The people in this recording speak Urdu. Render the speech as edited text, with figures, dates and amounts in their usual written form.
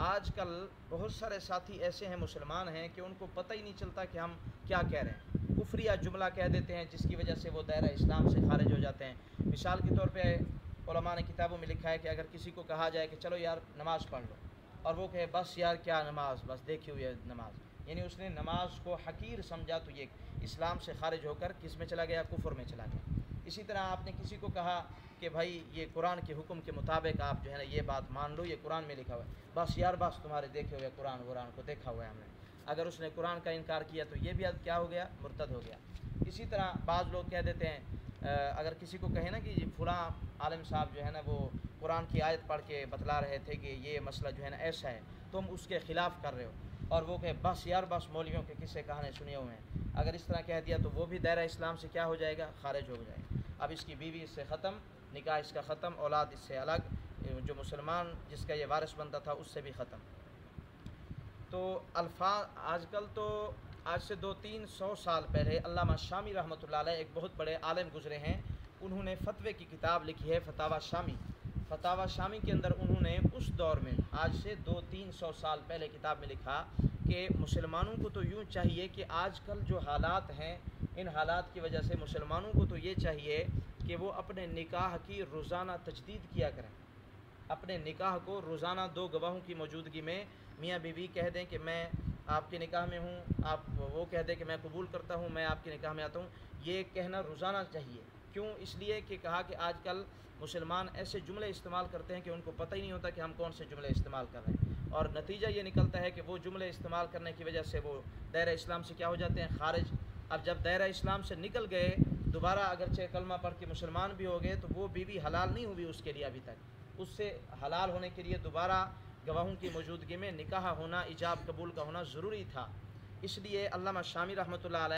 آج کل بہت سارے ساتھی ایسے ہیں مسلمان ہیں کہ ان کو پتہ ہی نہیں چلتا کہ ہم کیا کہہ رہے ہیں، کفریہ جملہ کہہ دیتے ہیں جس کی وجہ سے وہ دائرہ اسلام سے خارج ہو جاتے ہیں۔ مثال کے طور پہ علماء نے کتابوں میں لکھا ہے کہ اگر کسی کو کہا جائے کہ چلو یار نماز پڑھ لو، اور وہ کہے بس یار کیا نماز، بس دیکھی ہوئی ہے نماز، یعنی اس نے نماز کو حقیر سمجھا، تو یہ اسلام سے خارج ہو کر کس میں چلا گیا؟ کفر میں چلا گیا۔ اسی طرح آپ نے کسی کو کہا کہ بھائی یہ قرآن کے حکم کے مطابق آپ جو ہے نا یہ بات مان لو، یہ قرآن میں لکھا ہوا ہے، بس یار بس تمہارے دیکھے ہوئے قرآن کو دیکھا ہوا ہے ہم نے، اگر اس نے قرآن کا انکار کیا تو یہ بھی کیا ہو گیا؟ مرتد ہو گیا۔ اسی طرح بعض لوگ کہہ دیتے ہیں اگر کسی کو کہیں نا کہ فلاں عالم صاحب جو ہے نا وہ قرآن کی آیت پڑھ کے بتلا رہے تھے کہ یہ مسئلہ جو ہے نا ایسا ہے، تم اس کے خلاف کر رہے ہو، اور وہ کہ بس یار بس مولویوں کے قصے کہانے سنے ہوئے ہیں، اگر اس طرح کہہ دیا تو وہ بھی دائرہ اسلام سے کیا ہو جائے گا؟ خارج ہو جائے گا۔ اب اس کی بیوی اس سے ختم، نکاح اس کا ختم، اولاد اس سے الگ، جو مسلمان جس کا یہ وارث بنتا تھا اس سے بھی ختم۔ تو الفاظ آج کل تو آج سے 200-300 سال پہلے علامہ شامی رحمۃ اللہ علیہ ایک بہت بڑے عالم گزرے ہیں، انہوں نے فتوے کی کتاب لکھی ہے فتاوی شامی۔ فتاوی شامی کے اندر انہوں نے اس دور میں آج سے 200-300 سال پہلے کتاب میں لکھا کہ مسلمانوں کو تو یوں چاہیے کہ آج کل جو حالات ہیں ان حالات کی وجہ سے مسلمانوں کو تو یہ چاہیے کہ وہ اپنے نکاح کی روزانہ تجدید کیا کریں، اپنے نکاح کو روزانہ 2 گواہوں کی موجودگی میں میاں بیوی کہہ دیں کہ میں آپ کے نکاح میں ہوں، آپ وہ کہہ دیں کہ میں قبول کرتا ہوں، میں آپ کے نکاح میں آتا ہوں، یہ کہنا روزانہ چاہیے۔ کیوں؟ اس لیے کہ کہا کہ آج کل مسلمان ایسے جملے استعمال کرتے ہیں کہ ان کو پتہ ہی نہیں ہوتا کہ ہم کون سے جملے استعمال کر رہے ہیں، اور نتیجہ یہ نکلتا ہے کہ وہ جملے استعمال کرنے کی وجہ سے وہ دائرہ اسلام سے کیا ہو جاتے ہیں؟ خارج۔ اب جب دائرہ اسلام سے نکل گئے، دوبارہ اگرچہ کلمہ پڑھ کے مسلمان بھی ہو گئے، تو وہ بیوی حلال نہیں ہوئی اس کے لیے ابھی تک، اس سے حلال ہونے کے لیے دوبارہ گواہوں کی موجودگی میں نکاح ہونا، ایجاب قبول کا ہونا ضروری تھا۔ اس لیے علامہ شامی رحمۃ اللہ علیہ